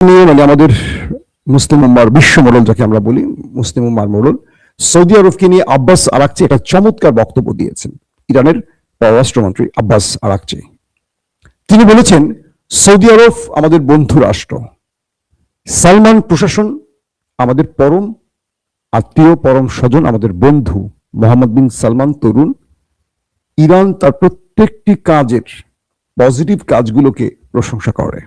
নিয়ে মানে আমাদের মুসলিম উম্মার বিশ্ব মোড়ল যাকে আমরা বলি, মুসলিম উম্মার মোড়ল সৌদি আরবকে নিয়ে আব্বাস আরাকচি একটা চমৎকার বক্তব্য দিয়েছেন। ইরানের পররাষ্ট্রমন্ত্রী আব্বাস আরাকচি তিনি বলেছেন, সৌদি আরব আমাদের বন্ধু রাষ্ট্র, সালমান প্রশাসন আমাদের পরম আত্মীয়, পরম স্বজন, আমাদের বন্ধু। মোহাম্মদ বিন সালমান তরুণ। ইরান তার প্রত্যেকটি কাজের পজিটিভ কাজগুলোকে প্রশংসা করে।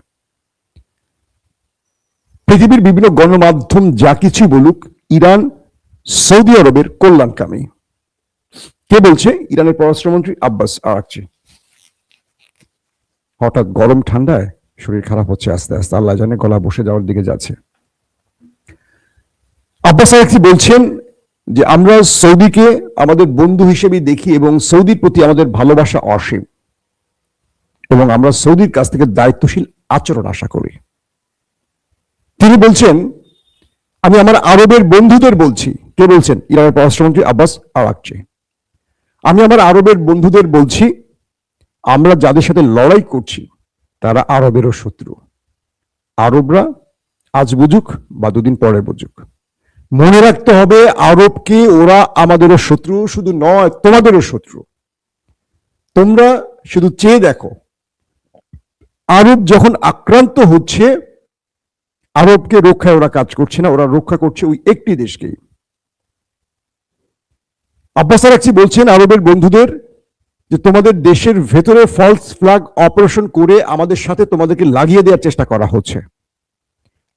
পৃথিবীর বিভিন্ন গণমাধ্যম যা কিছু বলুক, ইরান সৌদি আরবের কল্যাণকামী। কে বলছে? ইরানের পররাষ্ট্রমন্ত্রী আব্বাস আরাকচি। হঠাৎ গরম ঠান্ডায় শরীর খারাপ হচ্ছে আস্তে আস্তে, আল্লাহ জানে, গলা বসে যাওয়ার দিকে যাচ্ছে। আব্বাস আরাকচি বলছেন যে আমরা সৌদিকে আমাদের বন্ধু হিসেবে দেখি এবং সৌদির প্রতি আমাদের ভালোবাসা অসীম, এবং আমরা সৌদির কাছ থেকে দায়িত্বশীল আচরণ আশা করি। তিনি বলছেন, আমি আমার আরবের বন্ধুদের বলছি। কে বলছেন? ইরানের পররাষ্ট্রমন্ত্রী আব্বাস আরাকচি। আমি আমার আরবের বন্ধুদের বলছি, আমরা যাদের সাথে লড়াই করছি তারা আরবেরও শত্রু। আরবরা আজ বুঝুক বা দুদিন পরে বুঝুক, মনে রাখতে হবে আরবকে ওরা আমাদেরও শত্রু, শুধু নয় তোমাদেরও শত্রু। তোমরা শুধু চেয়ে দেখো, আরব যখন আক্রান্ত হচ্ছে, আরবকে রক্ষায় ওরা কাজ করছে না, ওরা রক্ষা করছে ওই একটি দেশকে। আব্বাস আরাকচি বলছেন আরবের বন্ধুদের যে তোমাদের দেশের ভেতরে ফলস ফ্ল্যাগ অপারেশন করে আমাদের সাথে তোমাদেরকে লাগিয়ে দেওয়ার চেষ্টা করা হচ্ছে।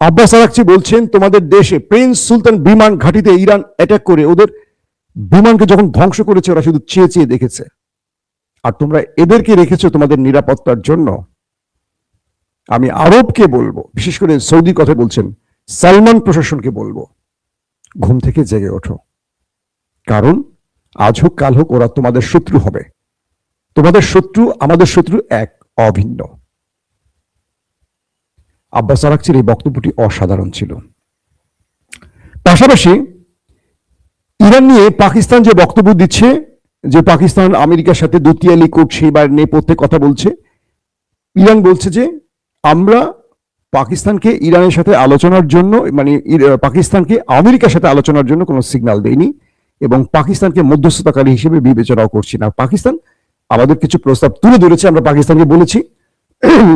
আব্বাস আরাকচি বলছেন তোমাদের দেশে প্রিন্স সুলতান বিমান ঘাঁটিতে ইরান অ্যাটাক করে ওদের বিমানকে যখন ধ্বংস করেছে, ওরা শুধু চেয়ে চেয়ে দেখেছে, আর তোমরা এদেরকে রেখেছো তোমাদের নিরাপত্তার জন্য। আমি আরবকে বলবো, বিশেষ করে সৌদি কথা বলছেন, সালমান প্রশাসনকে বলবো, ঘুম থেকে জেগে ওঠো, কারণ আজ হোক কাল হোক ওরা তোমাদের শত্রু হবে। তোমাদের শত্রু আমাদের শত্রু এক, অভিন্ন। আব্বাস আরাকচির এই বক্তব্যটি অসাধারণ ছিল। পাশাপাশি ইরান নিয়ে পাকিস্তান যে বক্তব্য দিচ্ছে, যে পাকিস্তান আমেরিকার সাথে দুতিয়ালি করছে বা নেপথ্যে কথা বলছে, ইরান বলছে যে আমরা পাকিস্তানকে ইরানের সাথে আলোচনার জন্য, মানে পাকিস্তানকে আমেরিকার সাথে আলোচনার জন্য কোনো সিগন্যাল দেয়নি এবং পাকিস্তানকে মধ্যস্থতাকারী হিসেবে বিবেচনাও করছি না। পাকিস্তান আমাদের কিছু প্রস্তাব তুলে ধরেছে, আমরা পাকিস্তানকে বলেছি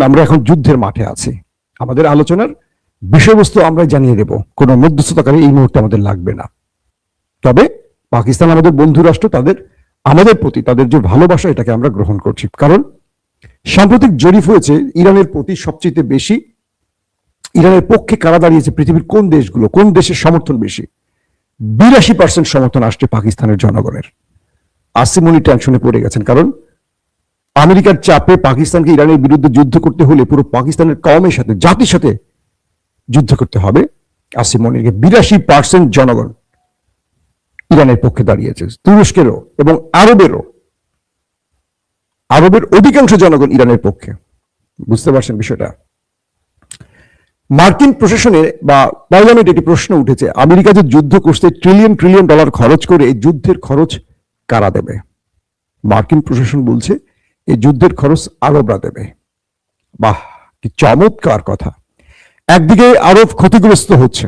আমরা এখন যুদ্ধের মাঠে আছি, আমাদের আলোচনার বিষয়বস্তু আমরা জানিয়ে দেব, কোনো মধ্যস্থতাকারী এই মুহূর্তে আমাদের লাগবে না। তবে পাকিস্তান আমাদের বন্ধু রাষ্ট্র, তাদের আমাদের প্রতি তাদের যে ভালোবাসা, এটাকে আমরা গ্রহণ করছি। কারণ সাম্প্রতিক জরিপ হয়েছে ইরানের প্রতি সবচেয়ে বেশি, ইরানের পক্ষে কারা দাঁড়িয়েছে, পৃথিবীর কোন দেশগুলো, কোন দেশের সমর্থন বেশি? 82% সমর্থন আসছে পাকিস্তানের জনগণের। আসিমনি টেনশনে পড়ে গেছেন, কারণ আমেরিকার চাপে পাকিস্তানকে ইরানের বিরুদ্ধে যুদ্ধ করতে হলে পুরো পাকিস্তানের কওমের সাথে, জাতির সাথে যুদ্ধ করতে হবে। আসিমনিকে 82% জনগণ ইরানের পক্ষে দাঁড়িয়েছে, তুরস্কেরও এবং আরবের অধিকাংশ জনগণ ইরানের পক্ষে। বুঝতে পারছেন বিষয়টা? মার্কিন প্রশাসনের বা পার্লামেন্টে একটি প্রশ্ন উঠেছে, আমেরিকা যে যুদ্ধ করতে ট্রিলিয়ন ট্রিলিয়ন ডলার খরচ করে, এই যুদ্ধের খরচ কারা দেবে? মার্কিন প্রশাসন বলছে এই যুদ্ধের খরচ আরবরা দেবে। বাহ, কি চমৎকার কথা! একদিকে আরব ক্ষতিগ্রস্ত হচ্ছে,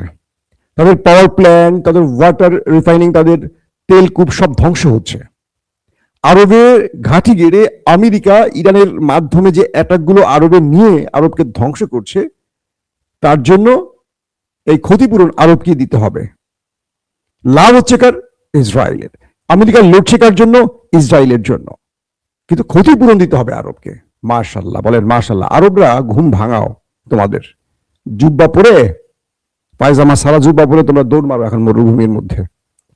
তাদের পাওয়ার প্ল্যান্ট, তাদের ওয়াটার রিফাইনিং, তাদের তেলকূপ সব ধ্বংস হচ্ছে। আরবে ঘাঁটি গেড়ে আমেরিকা ইরানের মাধ্যমে যে অ্যাটাকগুলো আরবে নিয়ে আরবকে ধ্বংস করছে, তার জন্য এই ক্ষতিপূরণ আরবকে দিতে হবে। লাভ হচ্ছে কার? ইসরায়েলের। আমেরিকার লড়ছে কার জন্য? ইসরায়েলের জন্য। কিন্তু ক্ষতিপূরণ দিতে হবে আরবকে। মাশাআল্লাহ, বলেন মাশাআল্লাহ। আরবরা ঘুম ভাঙাও তোমাদের। জুব্বা পরে, পায়জামা সারা জুব্বা পরে তোমরা দৌড় মারো এখন মরুভূমির মধ্যে।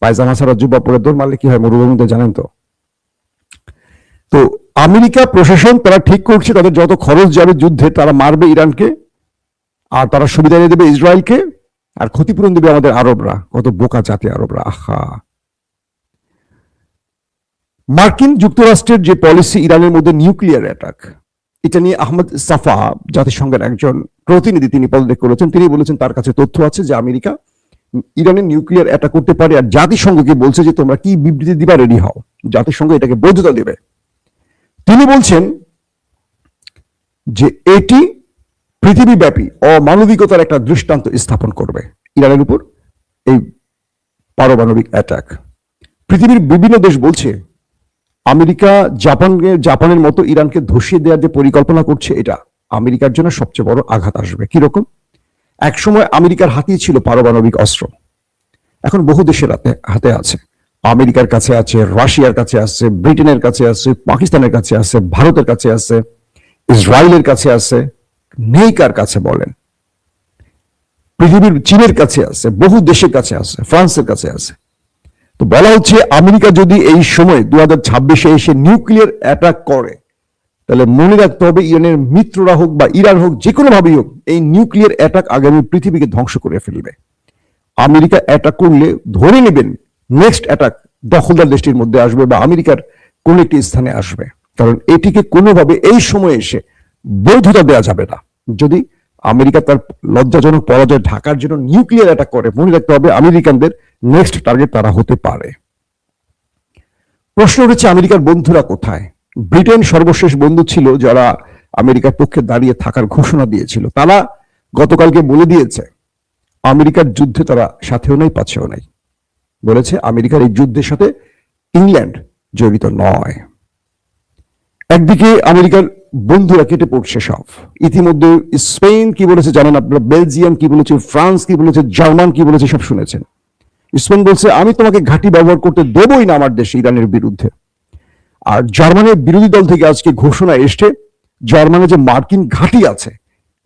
পায়জামা সারা জুব্বা পরে দৌড় মারলে কি হয় মরুভূমিতে, জানেন তো? তো আমেরিকা প্রশাসন তারা ঠিক করছে তাদের যত খরচ যাবে যুদ্ধে, তারা মারবে ইরানকে, আর তারা সুবিধা এনে দেবে ইসরায়েলকে, আর ক্ষতিপূরণ দেবে আমাদের আরবরা। কত বোকা জাতি আরবরা! আহা! মার্কিন যুক্তরাষ্ট্রের যে পলিসি ইরানের মধ্যে নিউক্লিয়ার অ্যাটাক, এটা নিয়ে আহমদ সাফা, জাতিসংঘের একজন প্রতিনিধি, তিনি পদত্যাগ করেছেন। তিনি বলেছেন তার কাছে তথ্য আছে যে আমেরিকা ইরানের নিউক্লিয়ার অ্যাটাক করতে পারে, আর জাতিসংঘকে বলছে যে তোমরা কি বিবৃতি দিবা, রেডি হও, জাতিসংঘ এটাকে বৈধতা দেবে। তিনি বলছেন যে এটি পৃথিবীব্যাপী অমানবিকতার একটা দৃষ্টান্ত স্থাপন করবে ইরানের উপর এই পারমাণবিক অ্যাটাক। পৃথিবীর বিভিন্ন দেশ বলছে আমেরিকা জাপানের মতো ইরানকে ধসিয়ে দেওয়ার যে পরিকল্পনা করছে, এটা আমেরিকার জন্য সবচেয়ে বড় আঘাত আসবে। কিরকম? একসময় আমেরিকার হাতেই ছিল পারমাণবিক অস্ত্র, এখন বহু দেশের হাতে আছে। আমেরিকার কাছে আছে, রাশিয়ার কাছে আছে, ব্রিটেনের কাছে আছে, পাকিস্তানের কাছে আছে, ভারতের কাছে আছে, ইসরায়েলের কাছে আছে, নেই কার কাছে বলেন? পৃথিবীর চীনের কাছে আছে, বহু দেশের কাছে আছে, ফ্রান্সের কাছে আছে। তো বলা হচ্ছে আমেরিকা যদি এই সময় 2026-এ এসে নিউক্লিয়ার অ্যাটাক করে, তাহলে মনে রাখতে হবে ইরানের মিত্ররা হোক বা ইরান হোক, যে কোনো ভাবেই হোক, এই নিউক্লিয়ার অ্যাটাক আগামী পৃথিবীকে ধ্বংস করে ফেলবে। আমেরিকা অ্যাটাক করলে ধরে নেবেন নেক্সট অ্যাটাক দখলদার দেশটির মধ্যে আসবে বা আমেরিকার কোন একটি স্থানে আসবে, কারণ এটিকে কোনোভাবে এই সময়ে এসে বৈধতা দেওয়া যাবে না। যদি আমেরিকা তার লজ্জাজনক পরাজয় ঢাকার জন্য নিউক্লিয়ার অ্যাটাক করে, মনে রাখতে হবে আমেরিকানদের নেক্সট টার্গেট তারা হতে পারে। প্রশ্ন হচ্ছে আমেরিকার বন্ধুরা কোথায়? ব্রিটেন সর্বশেষ বন্ধু ছিল যারা আমেরিকার পক্ষে দাঁড়িয়ে থাকার ঘোষণা দিয়েছিল। তারা গতকালকে বলে দিয়েছে আমেরিকার যুদ্ধে তারা সাথেও নাই পাছেও নাই। বলেছে আমেরিকার এই যুদ্ধের সাথে ইংল্যান্ড জড়িত নয়। একদিকে আমেরিকার বন্ধুরা কেটে পড়ছে সব। ইতিমধ্যে স্পেন কি বলেছে জানেন আপনারা, বেলজিয়াম কি বলেছে, ফ্রান্স কি বলেছে, জার্মান কি বলেছে, সব শুনেছেন। স্পেন বলছে আমি তোমাকে ঘাঁটি ব্যবহার করতে দেবই না আমার দেশে ইরানের বিরুদ্ধে। আর জার্মানের বিরোধী দল থেকে আজকে ঘোষণা এসছে জার্মানে যে মার্কিন ঘাঁটি আছে,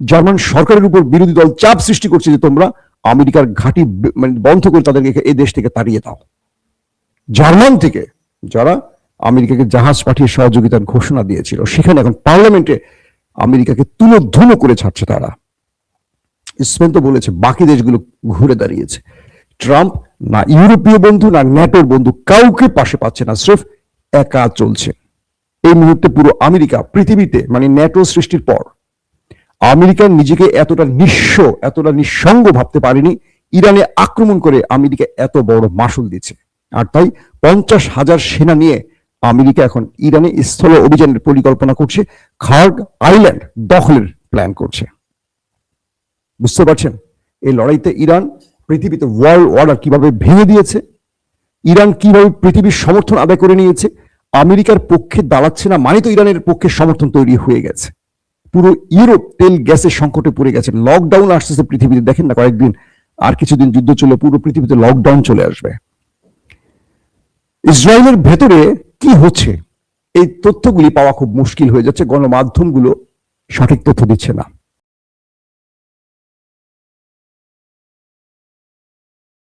জার্মান সরকারের উপর বিরোধী দল চাপ সৃষ্টি করছে যে তোমরা আমেরিকার ঘাঁটি মানে বন্ধ করে তাদেরকে এই দেশ থেকে তাড়িয়ে দাও। জার্মান থেকে যারা আমেরিকাকে জাহাজ পাঠিয়ে সহযোগিতার ঘোষণা দিয়েছিল, সেখানে এখন পার্লামেন্টে আমেরিকাকে তুলোধুনো করে ছাড়ছে তারা। স্পেন তো বলেছে, বাকি দেশগুলো ঘুরে দাঁড়িয়েছে। ট্রাম্প না ইউরোপীয় বন্ধু না ন্যাটোর বন্ধু কাউকে পাশে পাচ্ছে না, স্রেফ একা চলছে। এই মুহূর্তে পুরো আমেরিকা পৃথিবীতে মানে ন্যাটো সৃষ্টির পর আমেরিকা নিজেকে এতটা নিঃস্ব, এতটা নিঃসঙ্গ ভাবতে পারেনি। ইরানে আক্রমণ করে আমেরিকা এত বড় মাসুল দিচ্ছে, আর তাই 50,000 সেনা নিয়ে আমেরিকা এখন ইরানে স্থল অভিযানের পরিকল্পনা করছে, খার্গ আইল্যান্ড দখলের প্ল্যান করছে। বুঝতে পারছেন এই লড়াইতে ইরান পৃথিবীতে ওয়ার্ল্ড অর্ডার কিভাবে ভেঙে দিয়েছে, ইরান কিভাবে পৃথিবীর সমর্থন আদায় করে নিয়েছে। আমেরিকার পক্ষে দাঁড়াচ্ছে না মানে তো ইরানের পক্ষে সমর্থন তৈরি হয়ে গেছে। পুরো ইউরোপ তেল গ্যাসের সংকটে পড়ে গেছে, লকডাউন আসতেছে পৃথিবীতে। দেখেন না কয়েকদিন, আর কিছুদিন যুদ্ধ চলে পুরো পৃথিবীতে লকডাউন চলে আসবে। ইসরায়েলের ভেতরে কি হচ্ছে এই তথ্যগুলি পাওয়া খুব মুশকিল হয়ে যাচ্ছে, গণমাধ্যমগুলো সঠিক তথ্য দিচ্ছে না।